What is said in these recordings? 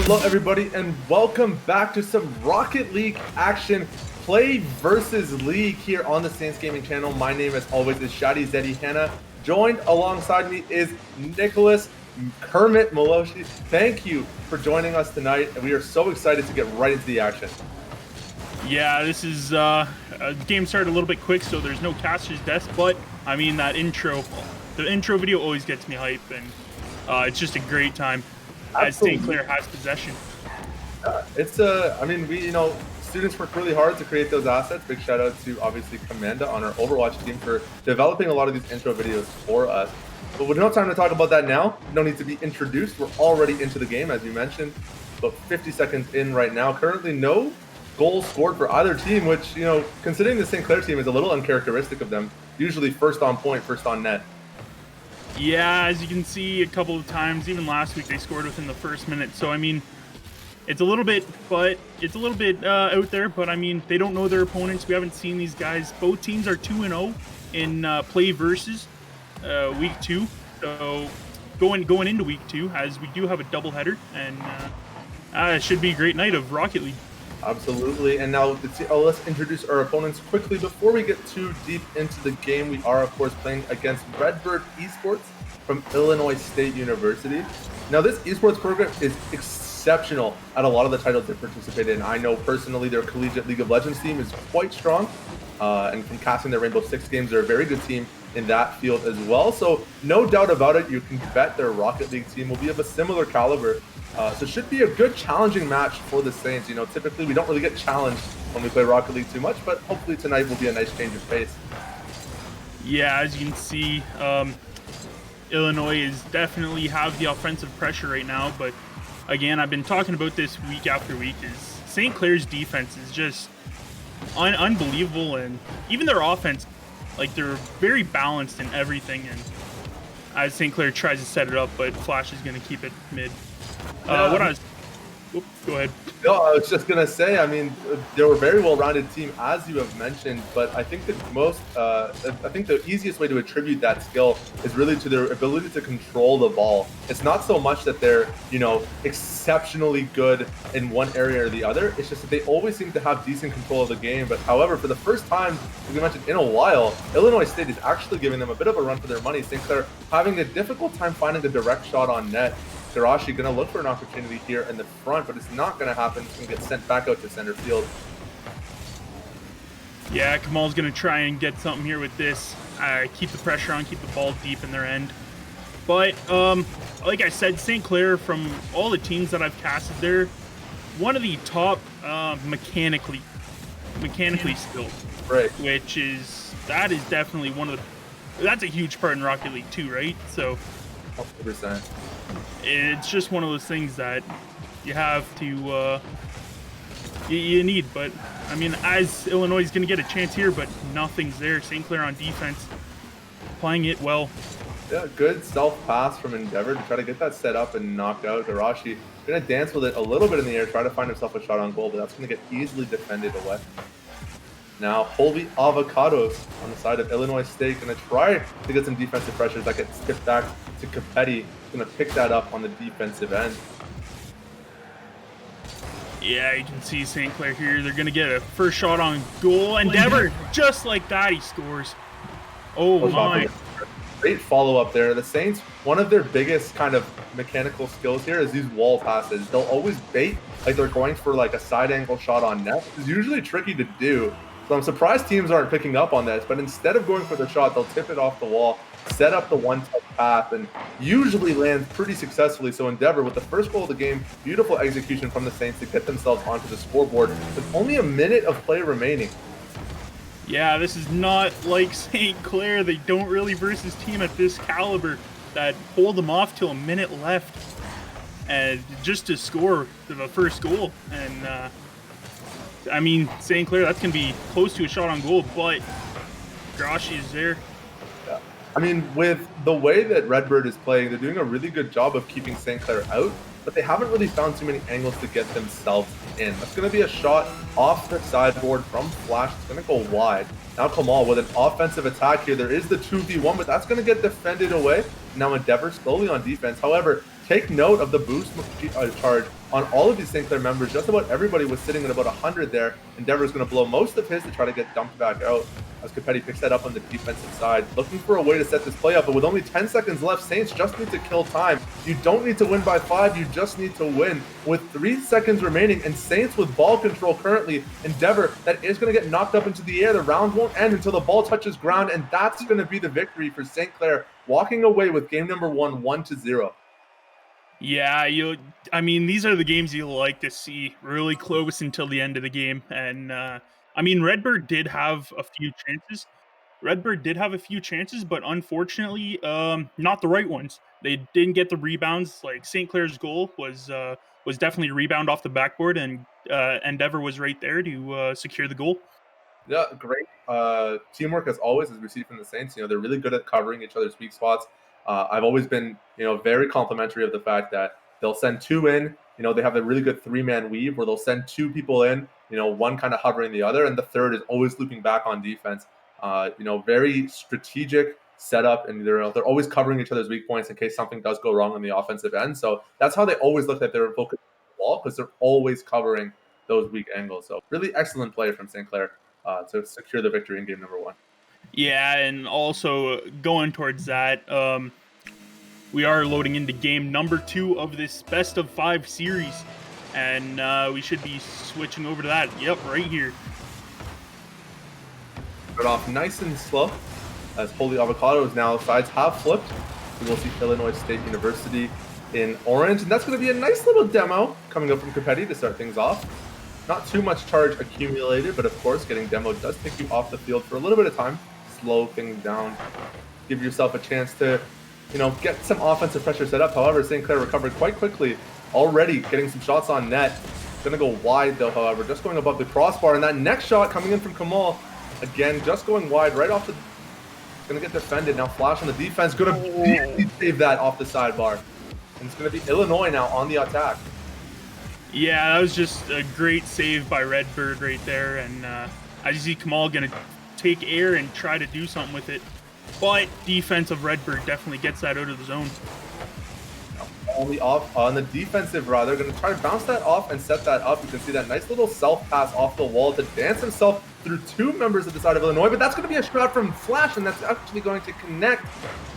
Hello everybody and welcome back to some Rocket League action. Play versus League here on the Saints Gaming channel. My name as always is Shadi Zeddy Hanna. Joined alongside me is Nicholas Kermit Maloshi. Thank you for joining us tonight, and we are so excited to get right into the action. Yeah, this is game started a little bit quick, so there's no caster's desk, but I mean the intro video always gets me hype, and it's just a great time. As St. Clair has possession. I mean, students work really hard to create those assets. Big shout out to obviously Commanda on our Overwatch team for developing a lot of these intro videos for us. But with no time to talk about that now, no need to be introduced. We're already into the game, as you mentioned. About 50 seconds in right now. Currently no goals scored for either team, which, considering the St. Clair team is a little uncharacteristic of them. Usually first on point, first on net. Yeah, as you can see a couple of times, even last week they scored within the first minute. So I mean, it's a little bit out there, but I mean, they don't know their opponents. We haven't seen these guys. Both teams are 2-0 in play versus week 2. So going into week 2, as we do have a doubleheader, and it should be a great night of Rocket League. Absolutely. And now let's introduce our opponents quickly. Before we get too deep into the game, we are, of course, playing against Redbird Esports from Illinois State University. Now, this esports program is exceptional at a lot of the titles they participate in. I know personally their collegiate League of Legends team is quite strong. And from casting their Rainbow Six games, they're a very good team in that field as well. So no doubt about it, you can bet their Rocket League team will be of a similar caliber. So it should be a good challenging match for the Saints. Typically we don't really get challenged when we play Rocket League too much, but hopefully tonight will be a nice change of pace. Yeah, as you can see, Illinois is definitely have the offensive pressure right now, but again, I've been talking about this week after week, is St. Clair's defense is just unbelievable, and even their offense, like, they're very balanced in everything, and as St. Clair tries to set it up, but Flash is going to keep it mid. Go ahead. No, I was just gonna say, I mean, they're a very well-rounded team, as you have mentioned. But I think the easiest way to attribute that skill is really to their ability to control the ball. It's not so much that they're, exceptionally good in one area or the other. It's just that they always seem to have decent control of the game. But however, for the first time, as we mentioned, in a while, Illinois State is actually giving them a bit of a run for their money. St. Clair having a difficult time finding a direct shot on net. Garashi going to look for an opportunity here in the front, but it's not going to happen. It's going to get sent back out to center field. Yeah, Kamal's going to try and get something here with this. Keep the pressure on, keep the ball deep in their end. But, like I said, St. Clair, from all the teams that I've casted, they're one of the top mechanically skilled. Right. That is definitely that's a huge part in Rocket League too, right? So 100%. It's just one of those things that you have to you need. But I mean, as Illinois is going to get a chance here, but nothing's there. St. Clair on defense, playing it well. Yeah, good self pass from Endeavor to try to get that set up and knock out. Garashi going to dance with it a little bit in the air, try to find himself a shot on goal, but that's going to get easily defended away. Now, Holy Avocados on the side of Illinois State going to try to get some defensive pressures. That gets skipped back to Capetti. Going to pick that up on the defensive end. Yeah, you can see St. Clair here. They're going to get a first shot on goal. Endeavor, just like that, he scores. Oh my. Great follow-up there. The Saints, one of their biggest kind of mechanical skills here is these wall passes. They'll always bait like they're going for like a side angle shot on net. It's usually tricky to do. So I'm surprised teams aren't picking up on this, but instead of going for the shot, they'll tip it off the wall, set up the one-touch path and usually lands pretty successfully. So Endeavor, with the first goal of the game, beautiful execution from the Saints to get themselves onto the scoreboard with only a minute of play remaining. Yeah, this is not like St. Clair. They don't really versus team at this caliber that hold them off till a minute left, and just to score the first goal. And I mean, St. Clair, that's gonna be close to a shot on goal, but Grashi is there. Yeah. I mean, with the way that Redbird is playing, they're doing a really good job of keeping St. Clair out, but they haven't really found too many angles to get themselves in. That's going to be a shot off the sideboard from Flash. It's going to go wide. Now Kamal with an offensive attack here. There is the 2v1, but that's going to get defended away. Now Endeavor slowly on defense. However, take note of the boost charge on all of these St. Clair members. Just about everybody was sitting at about 100 there. Endeavor is going to blow most of his to try to get dumped back out as Capetti picks that up on the defensive side. Looking for a way to set this play up, but with only 10 seconds left, Saints just need to kill time. You don't need to win by 5, you just need to win with 3 seconds remaining, and Saints with ball control currently. Endeavor, that is going to get knocked up into the air. The round won't end until the ball touches ground, and that's going to be the victory for St. Clair, walking away with game number 1, 1-0. Yeah, I mean, these are the games you like to see really close until the end of the game. And I mean, Redbird did have a few chances. But unfortunately, not the right ones. They didn't get the rebounds. Like St. Clair's goal was definitely a rebound off the backboard, and Endeavor was right there to secure the goal. Yeah, great teamwork as always, as we see from the Saints. They're really good at covering each other's weak spots. I've always been, very complimentary of the fact that they'll send 2 in. They have a really good 3-man weave where they'll send 2 people in. One kind of hovering the other, and the third is always looping back on defense. Very strategic setup, and they're always covering each other's weak points in case something does go wrong on the offensive end. So that's how they always look at their focus on the ball, because they're always covering those weak angles. So really excellent play from St. Clair to secure the victory in game number 1. Yeah, and also going towards that, we are loading into game number 2 of this best of 5 series, and we should be switching over to that. Yep, right here. Start off nice and slow as Holy Avocados now sides have flipped. We will see Illinois State University in orange, and that's going to be a nice little demo coming up from Capetti to start things off. Not too much charge accumulated, but of course, getting demoed does take you off the field for a little bit of time. Slow things down, give yourself a chance to, get some offensive pressure set up. However, St. Clair recovered quite quickly, already getting some shots on net. Gonna go wide though, however, just going above the crossbar, and that next shot coming in from Kamal, again, just going wide, right off the, gonna get defended. Now Flash on the defense, gonna save that off the sidebar. And it's gonna be Illinois now on the attack. Yeah, that was just a great save by Redbird right there, and I just see Kamal gonna take air and try to do something with it, but defense of Redbird definitely gets that out of the zone. Only off on the defensive route, they're going to try to bounce that off and set that up. You can see that nice little self pass off the wall to dance himself through 2 members of the side of Illinois, but that's going to be a shot from Flash, and that's actually going to connect.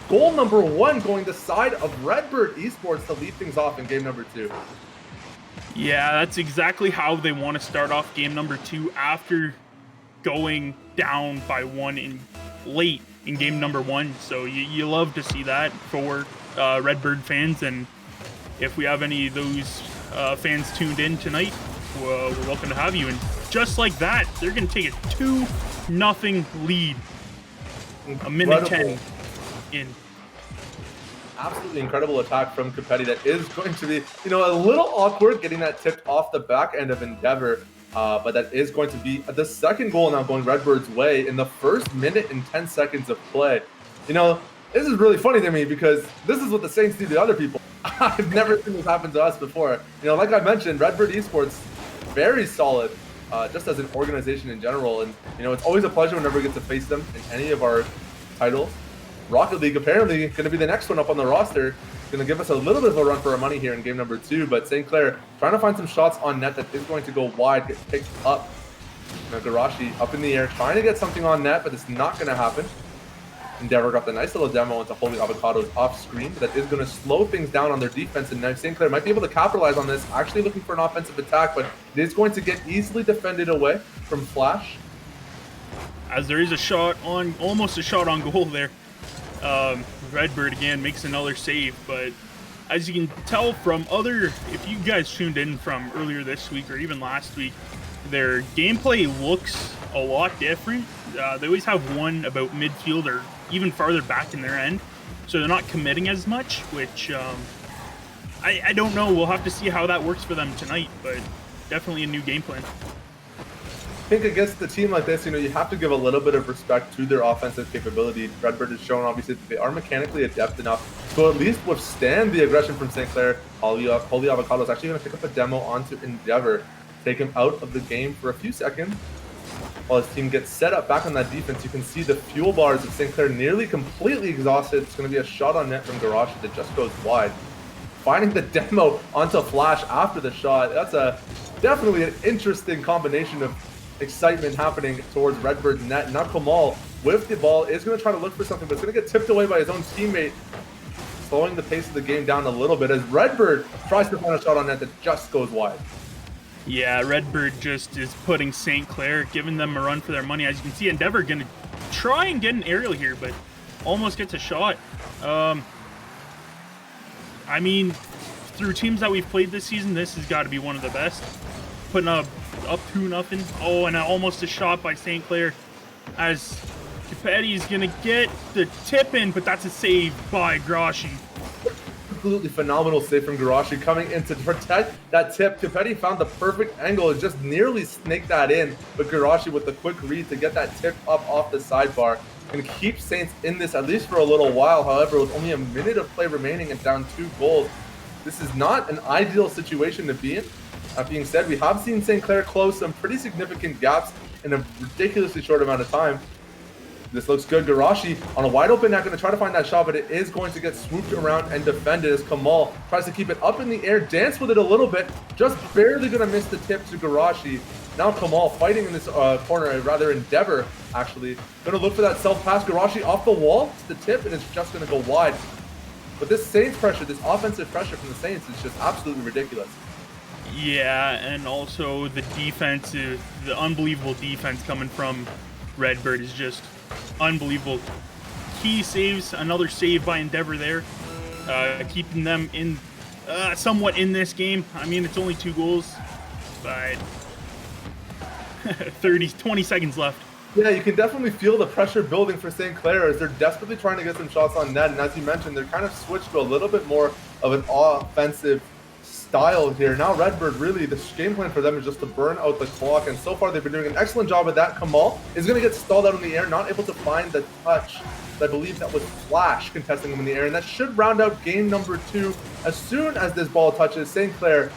Goal number 1 going the side of Redbird Esports to lead things off in game number 2. Yeah, that's exactly how they want to start off game number 2 after going down by 1 late in game number 1. So you love to see that for Redbird fans, and if we have any of those fans tuned in tonight, we're welcome to have you. And just like that, they're going to take a 2-0 lead. A minute 10 in. Absolutely incredible attack from Capetti that is going to be, a little awkward getting that tipped off the back end of Endeavor, but that is going to be the second goal now going Redbird's way in the first minute and 10 seconds of play. This is really funny to me because this is what the Saints do to other people. I've never seen this happen to us before. Like I mentioned, Redbird Esports, very solid, just as an organization in general. And, it's always a pleasure whenever we get to face them in any of our titles. Rocket League apparently going to be the next one up on the roster. Going to give us a little bit of a run for our money here in game number 2. But St. Clair trying to find some shots on net that is going to go wide, get picked up. Nagarashi up in the air, trying to get something on net, but it's not going to happen. Endeavor got the nice little demo into Holy Avocados off screen, but that is going to slow things down on their defense, and now St. Clair might be able to capitalize on this, actually looking for an offensive attack, but it is going to get easily defended away from Flash. As there is a shot on, almost a shot on goal there. Redbird again makes another save, but as you can tell from if you guys tuned in from earlier this week or even last week, their gameplay looks a lot different. They always have one about midfield or even farther back in their end, so they're not committing as much, which I don't know. We'll have to see how that works for them tonight, but definitely a new game plan. I think against a team like this, you have to give a little bit of respect to their offensive capability. Redbird has shown, obviously, that they are mechanically adept enough to at least withstand the aggression from St. Clair. Holy Avocado is actually going to pick up a demo onto Endeavor, take him out of the game for a few seconds. While his team gets set up back on that defense, you can see the fuel bars of St. Clair nearly completely exhausted. It's going to be a shot on net from Garage that just goes wide. Finding the demo onto Flash after the shot, that's definitely an interesting combination of excitement happening towards Redbird's net. Now Kamal with the ball is going to try to look for something, but it's going to get tipped away by his own teammate, slowing the pace of the game down a little bit as Redbird tries to find a shot on net that just goes wide. Yeah, Redbird just is putting St. Clair, giving them a run for their money. As you can see, Endeavor going to try and get an aerial here, but almost gets a shot. I mean, through teams that we've played this season, this has got to be one of the best. Putting up 2-0. Oh, and almost a shot by St. Clair as Capetti is going to get the tip in, but that's a save by Grashi. Absolutely phenomenal save from Garashi coming in to protect that tip. Capetti found the perfect angle and just nearly snaked that in, but Garashi with the quick read to get that tip up off the sidebar and keep Saints in this at least for a little while. However, with only a minute of play remaining and down 2 goals, this is not an ideal situation to be in. That being said, we have seen St. Clair close some pretty significant gaps in a ridiculously short amount of time. This looks good. Garashi on a wide open net, going to try to find that shot, but it is going to get swooped around and defended as Kamal tries to keep it up in the air, dance with it a little bit, just barely going to miss the tip to Garashi. Now Kamal fighting in this corner, rather Endeavor actually. Going to look for that self-pass. Garashi off the wall to the tip, and it's just going to go wide. But this Saints pressure, this offensive pressure from the Saints is just absolutely ridiculous. Yeah, and also the defense, the unbelievable defense coming from Redbird is just unbelievable. Key saves, another save by Endeavor there, keeping them in somewhat in this game. I mean, it's only 2 goals, but 20 seconds left. Yeah, you can definitely feel the pressure building for St. Clair as they're desperately trying to get some shots on net. And as you mentioned, they're kind of switched to a little bit more of an offensive style here. Now Redbird, really, the game plan for them is just to burn out the clock. And so far, they've been doing an excellent job of that. Kamal is going to get stalled out in the air, not able to find the touch. I believe that was Flash contesting him in the air. And that should round out game number 2. As soon as this ball touches, St. Clair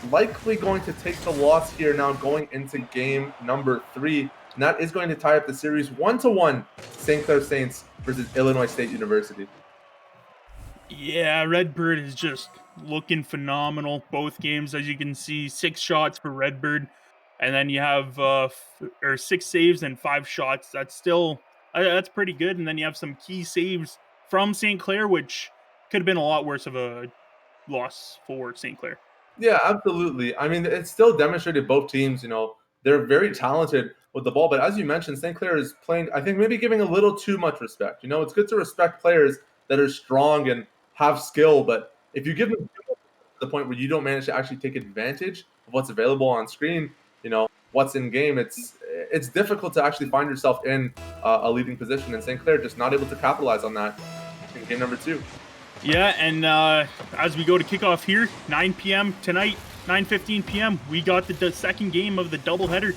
likely going to take the loss here now going into game number 3. And that is going to tie up the series 1-1, St. Clair Saints versus Illinois State University. Yeah, Redbird is just looking phenomenal both games. As you can see, 6 shots for Redbird, and then you have 6 saves and 5 shots. That's still that's pretty good. And then you have some key saves from St. Clair, which could have been a lot worse of a loss for St. Clair. Yeah, absolutely. I mean, it's still demonstrated both teams, they're very talented with the ball. But as you mentioned, St. Clair is playing, I think, maybe giving a little too much respect. It's good to respect players that are strong and have skill, but if you give them to the point where you don't manage to actually take advantage of what's available on screen, what's in game, it's difficult to actually find yourself in a leading position. And St. Clair just not able to capitalize on that in game number 2. Yeah, and as we go to kickoff here, 9 p.m. tonight, 9:15 p.m., we got the second game of the doubleheader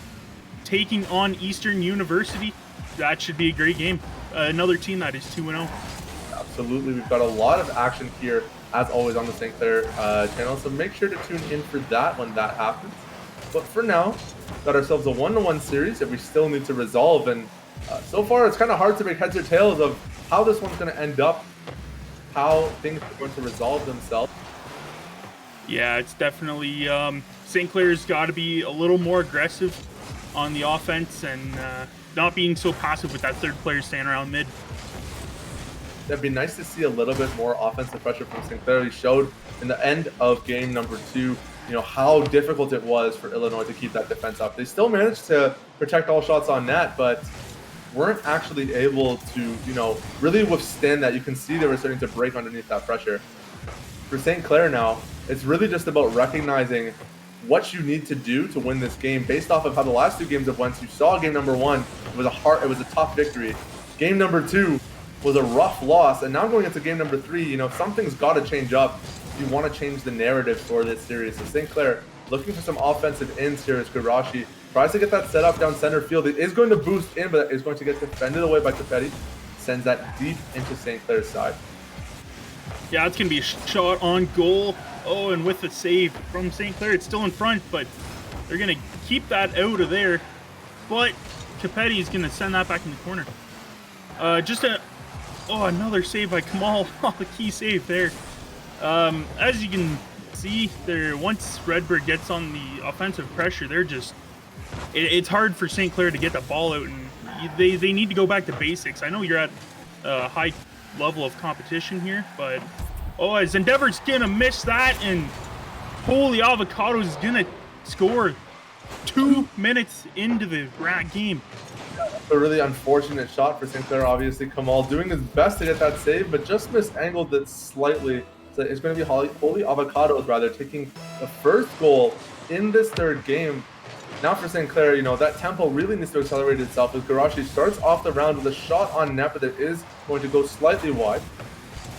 taking on Eastern University. That should be a great game. Another team that is 2-0. Absolutely. We've got a lot of action here, as always, on the St. Clair channel, so make sure to tune in for that when that happens. But for now, got ourselves a 1-1 series that we still need to resolve, and so far it's kind of hard to make heads or tails of how this one's going to end up, how things are going to resolve themselves. Yeah, it's definitely St. Clair's got to be a little more aggressive on the offense and not being so passive with that third player staying around mid. It'd be nice to see a little bit more offensive pressure from St. Clair. He showed in the end of game number 2, how difficult it was for Illinois to keep that defense up. They still managed to protect all shots on net, but weren't actually able to, really withstand that. You can see they were starting to break underneath that pressure. For St. Clair now, it's really just about recognizing what you need to do to win this game based off of how the last 2 games have went. You saw game number 1, it was a tough victory. Game number 2 was a rough loss, and now going into game number 3, something's got to change up if you want to change the narrative for this series. So St. Clair looking for some offensive ends here as Garashi tries to get that set up down center field. It is going to boost in, but is going to get defended away by Capetti. Sends that deep into St. Clair's side. Yeah, it's going to be a shot on goal. Oh, and with the save from St. Clair, it's still in front, but they're going to keep that out of there. But Capetti is going to send that back in the corner. Another save by Kamal. A key save there. As you can see, once Redbird gets on the offensive pressure, it's hard for St. Clair to get the ball out, and they need to go back to basics. I know you're at a high level of competition here, but as Endeavor's gonna miss that, and holy Avocados is gonna score 2 minutes into the game. A really unfortunate shot for St. Clair, obviously. Kamal doing his best to get that save, but just misangled it slightly. So it's going to be Holy Avocados, rather, taking the first goal in this 3rd game. Now for St. Clair, that tempo really needs to accelerate itself as Garashi starts off the round with a shot on net, but it is going to go slightly wide.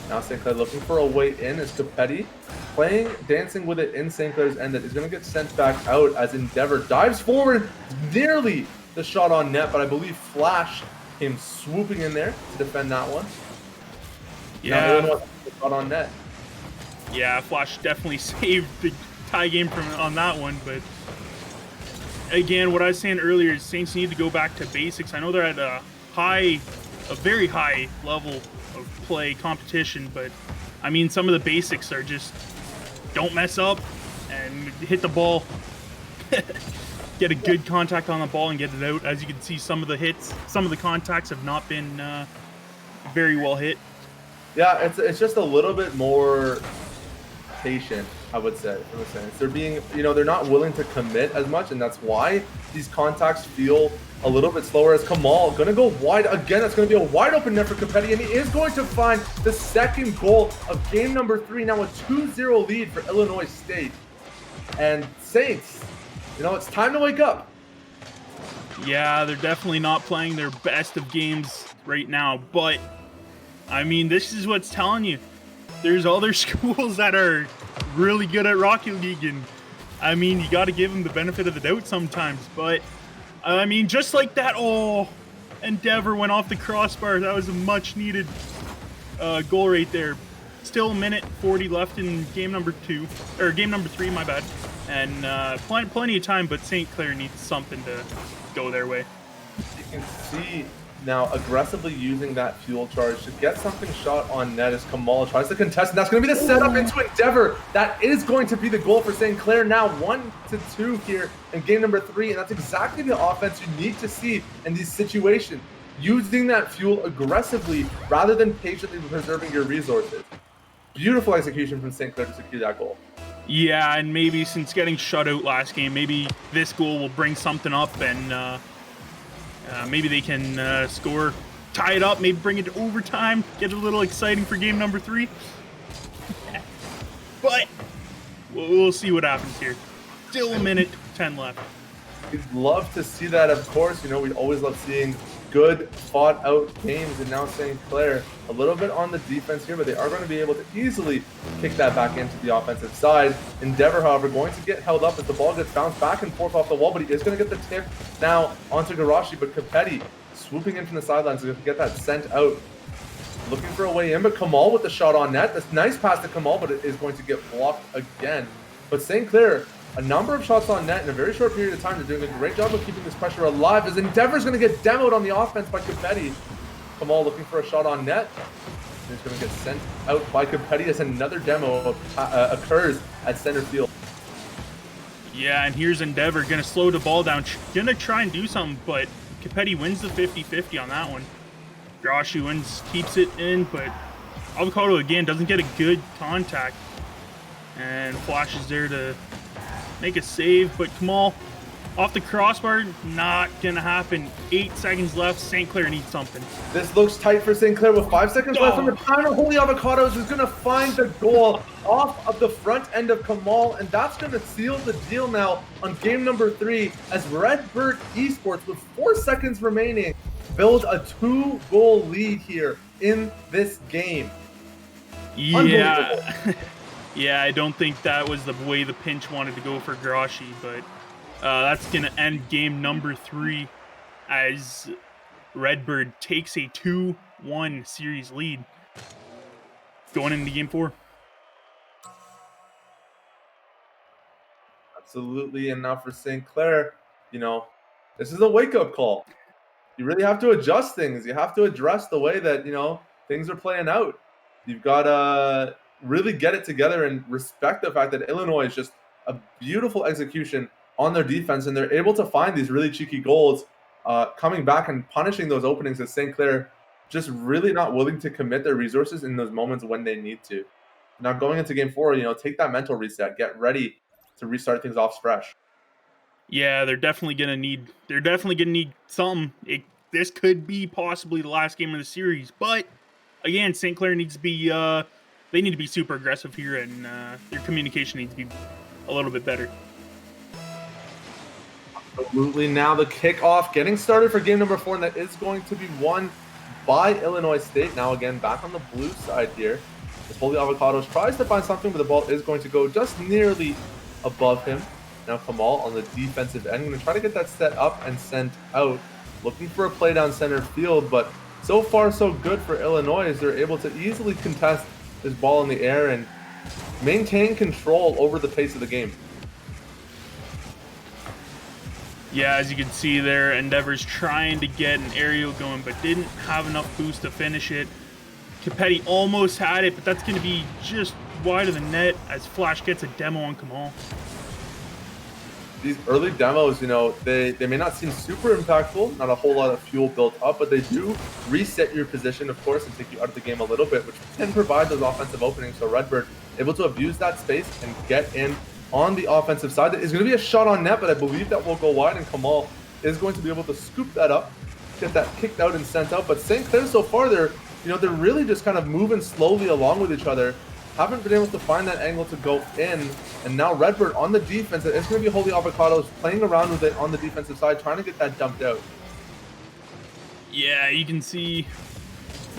Now St. Clair looking for a way in as Capetti dancing with it in St. Clair's end. That is going to get sent back out as Endeavor dives forward, nearly the shot on net, but I believe Flash came swooping in there to defend that one. Yeah. Now, the shot on net. Yeah, Flash definitely saved the tie game on that one, but again, what I was saying earlier is Saints need to go back to basics. I know they're at a very high level of play competition, but I mean, some of the basics are just don't mess up and hit the ball. Get a good contact on the ball and get it out. As you can see, some of the contacts have not been very well hit. Yeah, it's just a little bit more patient, I would say, in a sense. They're being, they're not willing to commit as much, and that's why these contacts feel a little bit slower. As Kamal going to go wide again. That's going to be a wide open net for Capetti, and he is going to find the 2nd goal of game number 3. Now a 2-0 lead for Illinois State. And Saints, it's time to wake up. Yeah, they're definitely not playing their best of games right now, but I mean, this is what's telling you. There's other schools that are really good at Rocket League, and I mean, you got to give them the benefit of the doubt sometimes. But I mean, just like that, Endeavor went off the crossbar. That was a much-needed goal right there. Still a minute 40 left in game number 3, my bad. And plenty of time, but St. Clair needs something to go their way. You can see now aggressively using that fuel charge to get something shot on net as Kamal tries to contest, and that's going to be the setup into Endeavor. That is going to be the goal for St. Clair. Now 1-2 here in game number 3, and that's exactly the offense you need to see in these situations. Using that fuel aggressively rather than patiently preserving your resources. Beautiful execution from St. Clair to secure that goal. Yeah, and maybe since getting shut out last game, maybe this goal will bring something up, and maybe they can tie it up, maybe bring it to overtime, get it a little exciting for game number 3. But we'll see what happens here. Still a minute 10 left. We'd love to see that, of course. We always love seeing good fought-out games, and now St. Clair a little bit on the defense here, but they are going to be able to easily kick that back into the offensive side. Endeavor, however, going to get held up as the ball gets bounced back and forth off the wall, but he is going to get the tip now onto Garashi, but Capetti swooping in from the sidelines to get that sent out. Looking for a way in, but Kamal with the shot on net. That's nice pass to Kamal, but it is going to get blocked again. But St. Clair, a number of shots on net in a very short period of time. They're doing a great job of keeping this pressure alive as Endeavor's going to get demoed on the offense by Capetti. Kamal looking for a shot on net. He's going to get sent out by Capetti as another demo occurs at center field. Yeah, and here's Endeavor going to slow the ball down. Going to try and do something, but Capetti wins the 50-50 on that one. Garashi wins, keeps it in, but Avocado again doesn't get a good contact. And Flash is there to make a save, but Kamal Off the crossbar, not gonna happen. 8 seconds left. St. Clair needs something. This looks tight for St. Clair with 5 seconds left on the Oh. timer. Holy Avocados is going to find the goal off of the front end of Kamal, and that's going to seal the deal now on game number 3 as Redbird Esports, with 4 seconds remaining, build a 2-goal lead here in this game. Yeah. Yeah, I don't think that was the way the pinch wanted to go for Grashi, but that's going to end game number 3 as Redbird takes a 2-1 series lead going into game 4. Absolutely, and now for St. Clair, you know, this is a wake-up call. You really have to adjust things. You have to address the way that, you know, things are playing out. You've got to really get it together and respect the fact that Illinois is just a beautiful execution on their defense, and they're able to find these really cheeky goals, coming back and punishing those openings as St. Clair just really not willing to commit their resources in those moments when they need to. Now going into game 4, you know, take that mental reset, get ready to restart things off fresh. Yeah, they're definitely gonna need something. This could be possibly the last game of the series, but again, St. Clair needs to be they need to be super aggressive here, and their communication needs to be a little bit better. Absolutely. Now the kickoff getting started for game number 4, and that is going to be won by Illinois State. Now again, back on the blue side here. As Holy Avocados tries to find something, but the ball is going to go just nearly above him. Now Kamal on the defensive end, going to try to get that set up and sent out. Looking for a play down center field, but so far so good for Illinois as they're able to easily contest this ball in the air and maintain control over the pace of the game. Yeah, as you can see there, Endeavor's trying to get an aerial going, but didn't have enough boost to finish it. Capetti almost had it, but that's going to be just wide of the net as Flash gets a demo on Kamal. These early demos, you know, they may not seem super impactful, not a whole lot of fuel built up, but they do reset your position, of course, and take you out of the game a little bit, which can provide those offensive openings. So Redbird able to abuse that space and get in on the offensive side. It's going to be a shot on net, but I believe that will go wide, and Kamal is going to be able to scoop that up, get that kicked out and sent out. But St. Clair so far, they're really just kind of moving slowly along with each other. Haven't been able to find that angle to go in, and now Redbird on the defense. It's going to be Holy Avocados playing around with it on the defensive side, trying to get that dumped out. Yeah, you can see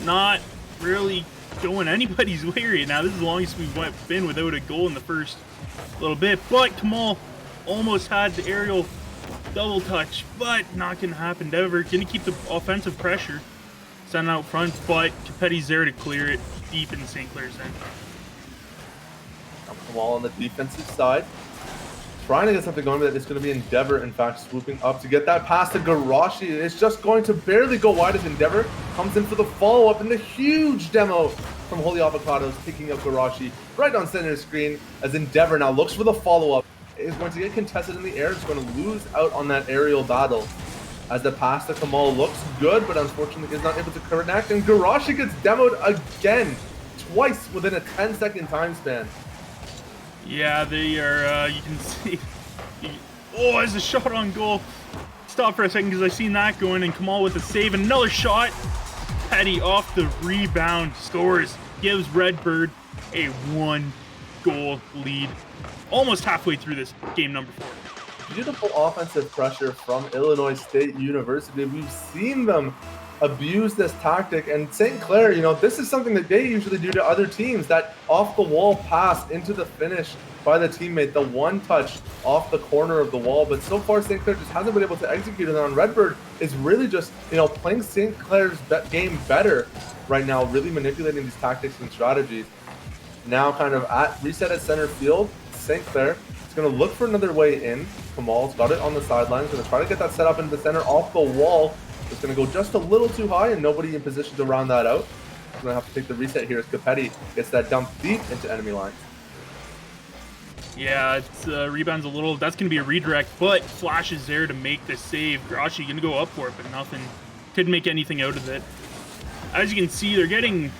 not really going anybody's way right now. This is the longest we've been without a goal in the first little bit, but Kamal almost had the aerial double touch, but not going to happen. Endeavor going to keep the offensive pressure, send out front, but Capetti's there to clear it deep in St. Clair's end. Kamal on the defensive side, trying to get something going with it. It's going to be Endeavor, in fact, swooping up to get that pass to Garashi. It's just going to barely go wide as Endeavor comes in for the follow-up, and the huge demo from Holy Avocados picking up Garashi right on center screen as Endeavor now looks for the follow-up. Is going to get contested in the air. It's going to lose out on that aerial battle as the pass to Kamal looks good, but unfortunately is not able to connect, and Garashi gets demoed again, twice within a 10-second time span. Yeah, they are, you can see, oh, there's a shot on goal. Stop for a second because I seen that going, and Kamal with a save, and another shot. Petty off the rebound, scores, gives Redbird a 1-goal lead. Almost halfway through this game number 4. Beautiful offensive pressure from Illinois State University. We've seen them abuse this tactic, and St. Clair, you know, this is something that they usually do to other teams, that off the wall pass into the finish by the teammate, the one touch off the corner of the wall. But so far St. Clair just hasn't been able to execute it on. Redbird is really just, you know, playing St. Clair's game better right now, really manipulating these tactics and strategies. Now kind of at reset at center field, St. Clair is going to look for another way in. Kamal's got it on the sidelines, going to try to get that set up into the center off the wall. It's going to go just a little too high, and nobody in position to round that out. He's going to have to take the reset here as Capetti gets that dump deep into enemy lines. Yeah, it's rebounds a little. That's going to be a redirect, but Flash is there to make the save. Grashi going to go up for it, but nothing. Couldn't make anything out of it. As you can see, they're getting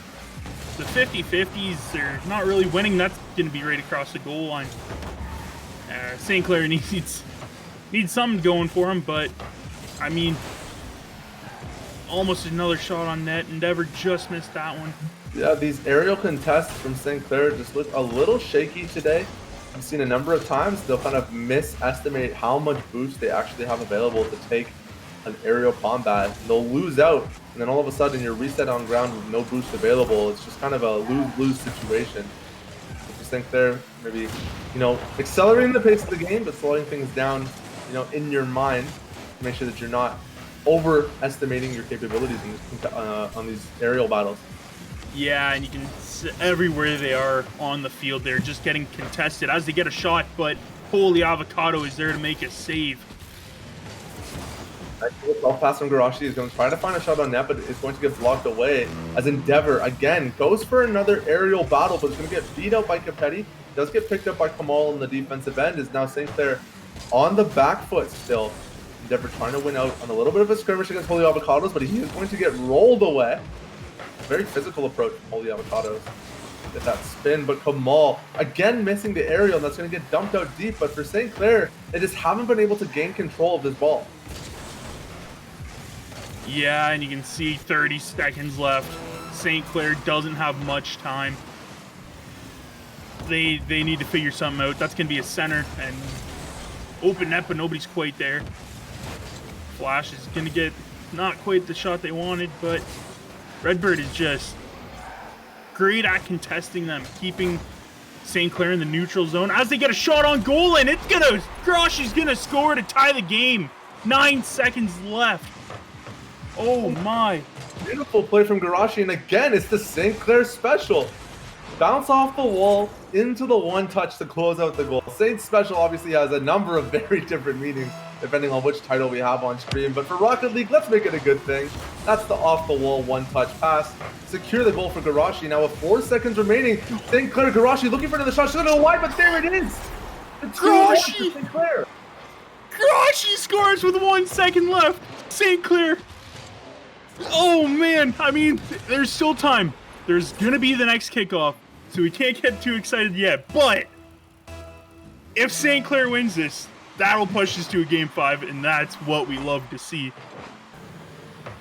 the 50-50s. They're not really winning. That's going to be right across the goal line. St. Clair needs Need something going for him, but I mean, almost another shot on net. Endeavor just missed that one. Yeah, these aerial contests from St. Clair just look a little shaky today. I've seen a number of times they'll kind of misestimate how much boost they actually have available to take an aerial combat. They'll lose out, and then all of a sudden you're reset on ground with no boost available. It's just kind of a lose-lose situation. I just think they're maybe, accelerating the pace of the game, but slowing things down, in your mind to make sure that you're not overestimating your capabilities on these aerial battles. Yeah, and you can see everywhere they are on the field, they're just getting contested as they get a shot, but holy avocado is there to make a save. I think the pass from Garashi is going to try to find a shot on net, but it's going to get blocked away as Endeavor, again, goes for another aerial battle, but it's going to get beat out by Capetti. Does get picked up by Kamal in the defensive end. Is now St. Clair on the back foot still. Endeavor trying to win out on a little bit of a skirmish against Holy Avocados, but he is going to get rolled away. Very physical approach from Holy Avocados. Get that spin, but Kamal, again, missing the aerial, and that's going to get dumped out deep. But for St. Clair, they just haven't been able to gain control of this ball. Yeah, and you can see 30 seconds left. St. Clair doesn't have much time. They need to figure something out. That's going to be a center and open net, but nobody's quite there. Flash is going to get not quite the shot they wanted, but Redbird is just great at contesting them, keeping St. Clair in the neutral zone as they get a shot on goal, and Garashi's going to score to tie the game. 9 seconds left. Oh my. Beautiful play from Garashi, and again, it's the St. Clair special. Bounce off the wall into the one touch to close out the goal. Saint Special obviously has a number of very different meanings depending on which title we have on stream, but for Rocket League, let's make it a good thing. That's the off the wall one touch pass. Secure the goal for Garashi. Now with 4 seconds remaining, St. Clair Garashi looking for another shot. She's gonna go wide, but there it is. Garashi! St. Clair. Garashi scores with 1 second left. St. Clair. Oh man, I mean, there's still time. There's gonna be the next kickoff, so we can't get too excited yet, but if St. Clair wins this, that'll push us to a Game 5, and that's what we love to see.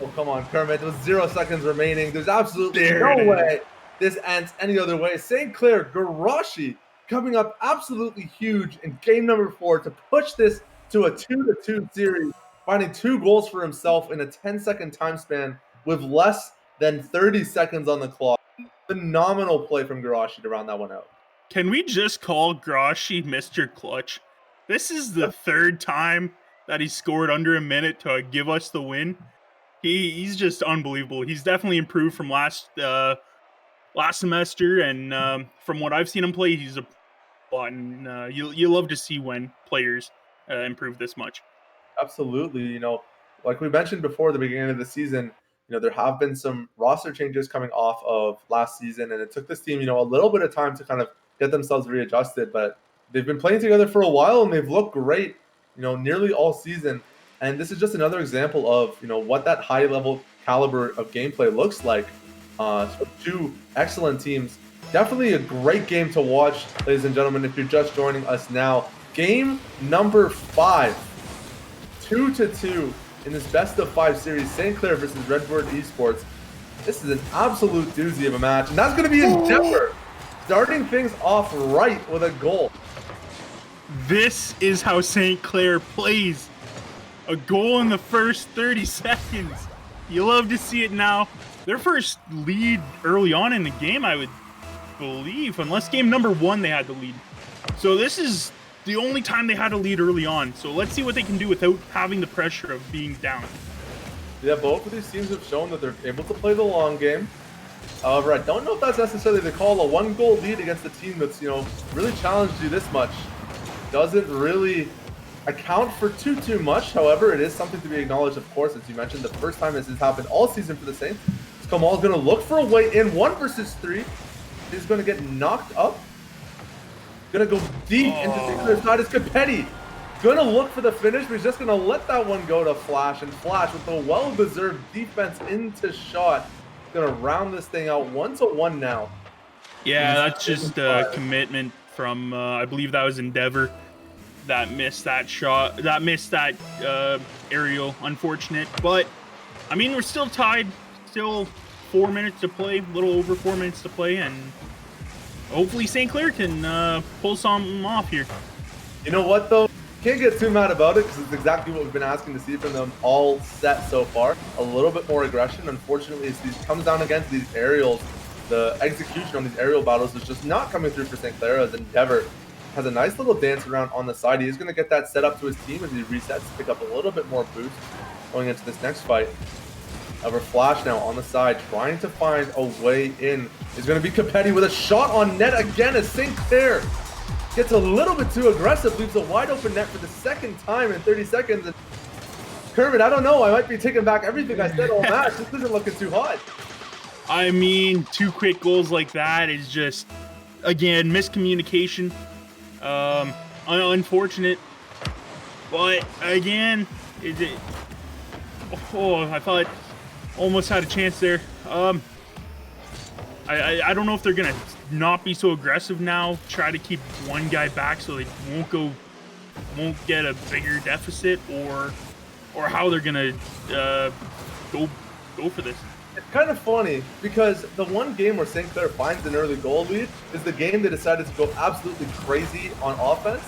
Oh, come on, Kermit. With 0 seconds remaining, there's absolutely no way this ends any other way. St. Clair Garashi coming up absolutely huge in game number 4 to push this to a 2-2 series, finding 2 goals for himself in a 10-second time span with less than 30 seconds on the clock. Phenomenal play from Garashi to round that one out. Can we just call Garashi Mr. Clutch? This is the 3rd time that he scored under a minute to give us the win. He's just unbelievable. He's definitely improved from last semester, and from what I've seen him play, he's a lot. And you love to see when players improve this much. Absolutely. Like we mentioned before the beginning of the season, there have been some roster changes coming off of last season, and it took this team, a little bit of time to kind of get themselves readjusted, but they've been playing together for a while, and they've looked great, nearly all season. And this is just another example of, what that high-level caliber of gameplay looks like. So 2 excellent teams. Definitely a great game to watch, ladies and gentlemen, if you're just joining us now. Game number 5, 2-2 in this best-of-5 series, St. Clair versus Redbird Esports. This is an absolute doozy of a match, and that's going to be Endeavor starting things off right with a goal. This is how St. Clair plays. A goal in the first 30 seconds. You love to see it now. Their first lead early on in the game, I would believe, unless game number 1 they had the lead. So this is the only time they had a lead early on. So let's see what they can do without having the pressure of being down. Yeah, both of these teams have shown that they're able to play the long game. However, I don't know if that's necessarily the call. A 1-goal lead against a team that's, really challenged you this much doesn't really account for too much. However, it is something to be acknowledged, of course, as you mentioned, the first time this has happened all season for the Saints. Kamal's going to look for a way in, 1 versus 3. He's going to get knocked up. Going to go deep into the other side. It's Capetti. Going to look for the finish, but he's just going to let that one go to Flash. And Flash, with the well-deserved defense into shot, going to round this thing out 1-1 now. Yeah, that's just a commitment from, I believe that was Endeavor. that missed that shot, that missed that aerial. Unfortunate, but I mean, we're still tied. Still 4 minutes to play, a little over 4 minutes to play, and hopefully St. Clair can pull something off here. You know what, though? Can't get too mad about it because it's exactly what we've been asking to see from them all set so far. A little bit more aggression. Unfortunately, as these comes down against these aerials, the execution on these aerial battles is just not coming through for St. Clair, as Endeavor has a nice little dance around on the side. He's going to get that set up to his team as he resets to pick up a little bit more boost going into this next fight. However, Flash now on the side trying to find a way in is going to be Capetti with a shot on net again as St. Clair gets a little bit too aggressive, leaves a wide open net for the second time in 30 seconds. And Kermit, I don't know, I might be taking back everything I said all match. This isn't looking too hot. I mean, 2 quick goals like that is just, again, miscommunication. Unfortunate. But again, I thought almost had a chance there. I don't know if they're gonna not be so aggressive now. Try to keep one guy back so they won't get a bigger deficit, or how they're gonna go for this. It's kind of funny because the one game where St. Clair finds an early goal lead is the game they decided to go absolutely crazy on offense.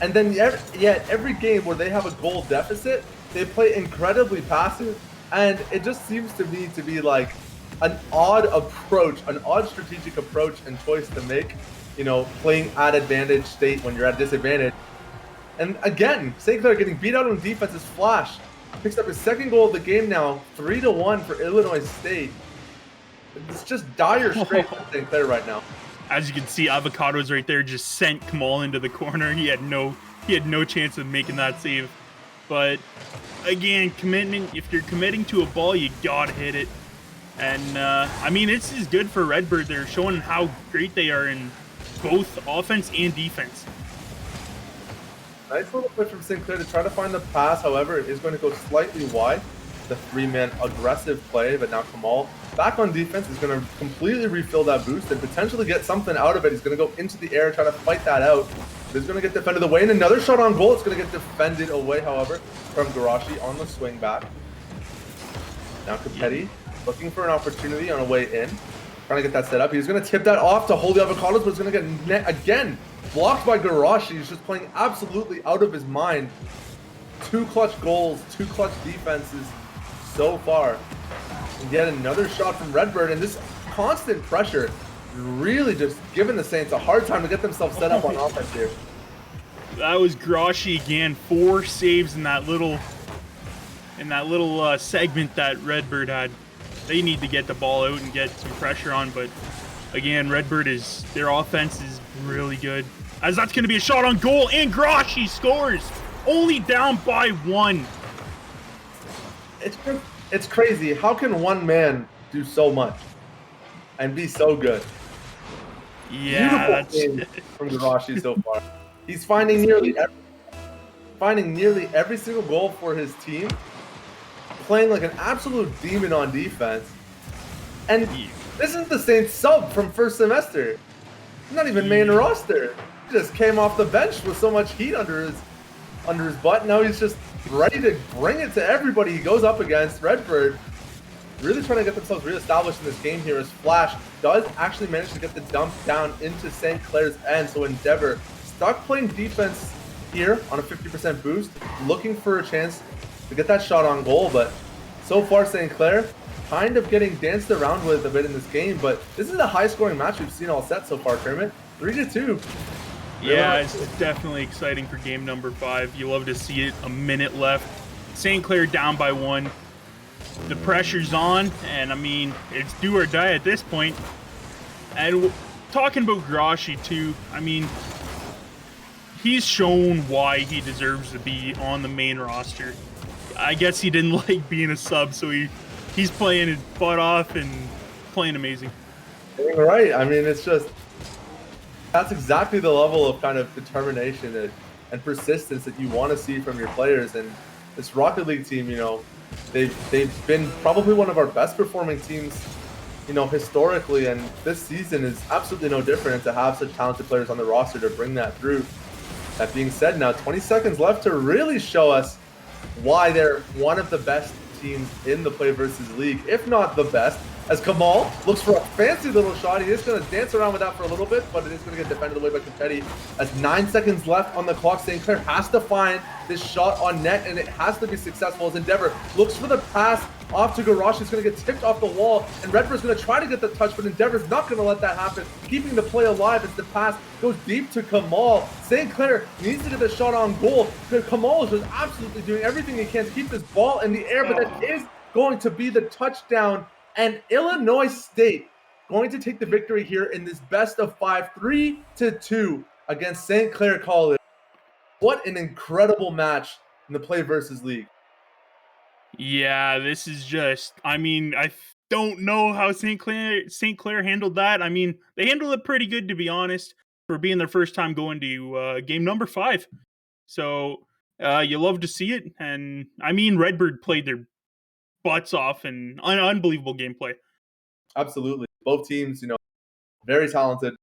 And then yet every game where they have a goal deficit, they play incredibly passive. And it just seems to me to be like an odd approach, an odd strategic approach and choice to make, you know, playing at advantage state when you're at disadvantage. And again, St. Clair getting beat out on defense as Flash picks up his second goal of the game now, 3-1 for Illinois State. It's just dire straits for St. Clair right now. As you can see, Avocado's right there just sent Kamal into the corner. He had no chance of making that save. But again, commitment. If you're committing to a ball, you gotta hit it. And I mean, this is good for Redbird. They're showing how great they are in both offense and defense. Nice little push from St. Clair to try to find the pass. However, it is going to go slightly wide. The 3-man aggressive play, but now Kamal back on defense is going to completely refill that boost and potentially get something out of it. He's going to go into the air, try to fight that out. He's going to get defended away, and another shot on goal. It's going to get defended away, however, from Garashi on the swing back. Now Capetti looking for an opportunity on a way in, trying to get that set up. He's going to tip that off to hold the Avocados, but it's going to get net again. Blocked by Garashi. He's just playing absolutely out of his mind. 2 clutch goals, 2 clutch defenses so far. And yet another shot from Redbird, and this constant pressure really just giving the Saints a hard time to get themselves set up on offense here. That was Garashi again. 4 saves in that little segment that Redbird had. They need to get the ball out and get some pressure on, but again, Redbird their offense is really good. As that's going to be a shot on goal, and Garashi scores, only down by 1. It's crazy. How can one man do so much and be so good? Yeah, beautiful game from Garashi so far. He's finding nearly every single goal for his team, playing like an absolute demon on defense. And this is the same sub from first semester. Not even main roster. He just came off the bench with so much heat under his butt. Now he's just ready to bring it to everybody he goes up against. Redbird really trying to get themselves reestablished in this game here, as Flash does actually manage to get the dump down into St. Clair's end. So Endeavor stuck playing defense here on a 50% boost, looking for a chance to get that shot on goal. But so far, St. Clair kind of getting danced around with a bit in this game. But this is a high-scoring match we've seen all set so far, Kermit. 3-2. Yeah, it's definitely exciting for game number 5. You love to see it. A minute left. St. Clair down by 1. The pressure's on, and I mean, it's do or die at this point. And talking about Garashi too, I mean, he's shown why he deserves to be on the main roster. I guess he didn't like being a sub, so he's playing his butt off and playing amazing. Right. I mean, it's just, that's exactly the level of kind of determination and persistence that you want to see from your players. And this Rocket League team, you know, they've been probably one of our best performing teams, you know, historically, and this season is absolutely no different. To have such talented players on the roster to bring that through That being said, now 20 seconds left to really show us why they're one of the best teams in the PlayVS League, if not the best. As Kamal looks for a fancy little shot, he is going to dance around with that for a little bit, but it is going to get defended away by Confetti. As 9 seconds left on the clock, St. Clair has to find this shot on net, and it has to be successful as Endeavor looks for the pass off to Garage. It's going to get tipped off the wall, and Redbird's going to try to get the touch, but Endeavor's not going to let that happen, keeping the play alive as the pass goes deep to Kamal. St. Clair needs to get the shot on goal. Kamal is just absolutely doing everything he can to keep this ball in the air, but that is going to be the touchdown. And Illinois State going to take the victory here in this best of 5, 3-2 against St. Clair College. What an incredible match in the PlayVS League. Yeah, this is just, I mean, I don't know how St. Clair handled that. I mean, they handled it pretty good, to be honest, for being their first time going to game number 5. So you love to see it. And I mean, Redbird played their butts off and unbelievable gameplay. Absolutely. Both teams, very talented.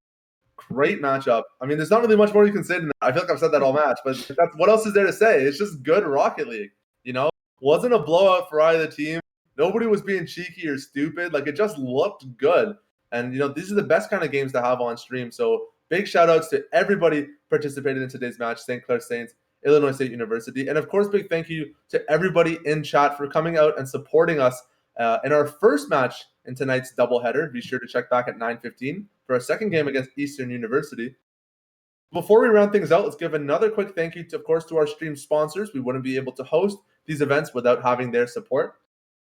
Great matchup. I mean, there's not really much more you can say than that. I feel like I've said that all match, but that's what else is there to say? It's just good Rocket League, Wasn't a blowout for either team. Nobody was being cheeky or stupid. Like, it just looked good. And, these are the best kind of games to have on stream. So big shout outs to everybody participating in today's match. St. Clair Saints, Illinois State University. And of course, big thank you to everybody in chat for coming out and supporting us in our first match in tonight's doubleheader. Be sure to check back at 9:15 for our second game against Eastern University. Before we round things out, let's give another quick thank you, of course, to our stream sponsors. We wouldn't be able to host these events without having their support.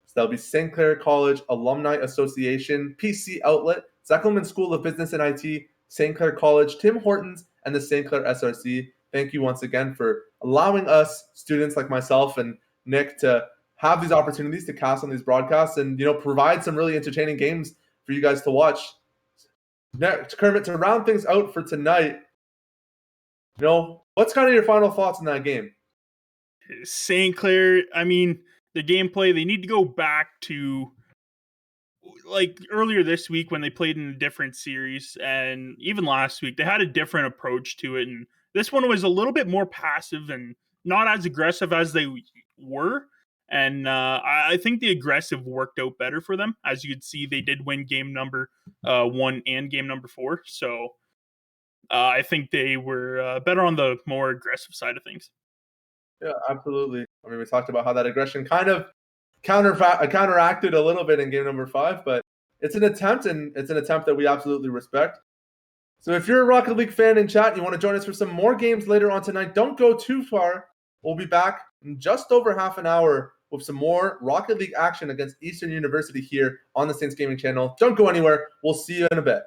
So that'll be St. Clair College Alumni Association, PC Outlet, Zekelman School of Business and IT, St. Clair College, Tim Hortons, and the St. Clair SRC. Thank you once again for allowing us, students like myself and Nick, to have these opportunities to cast on these broadcasts and, provide some really entertaining games for you guys to watch. Next, Kermit, to round things out for tonight, what's kind of your final thoughts on that game? St. Clair, I mean, the gameplay, they need to go back to like earlier this week when they played in a different series, and even last week they had a different approach to it, and this one was a little bit more passive and not as aggressive as they were. And I think the aggressive worked out better for them. As you could see, they did win game number 1 and game number 4. So I think they were better on the more aggressive side of things. Yeah, absolutely. I mean, we talked about how that aggression kind of counteracted a little bit in game number 5, but it's an attempt, and it's an attempt that we absolutely respect. So if you're a Rocket League fan in chat and you want to join us for some more games later on tonight, don't go too far. We'll be back in just over half an hour with some more Rocket League action against Eastern University here on the Saints Gaming channel. Don't go anywhere. We'll see you in a bit.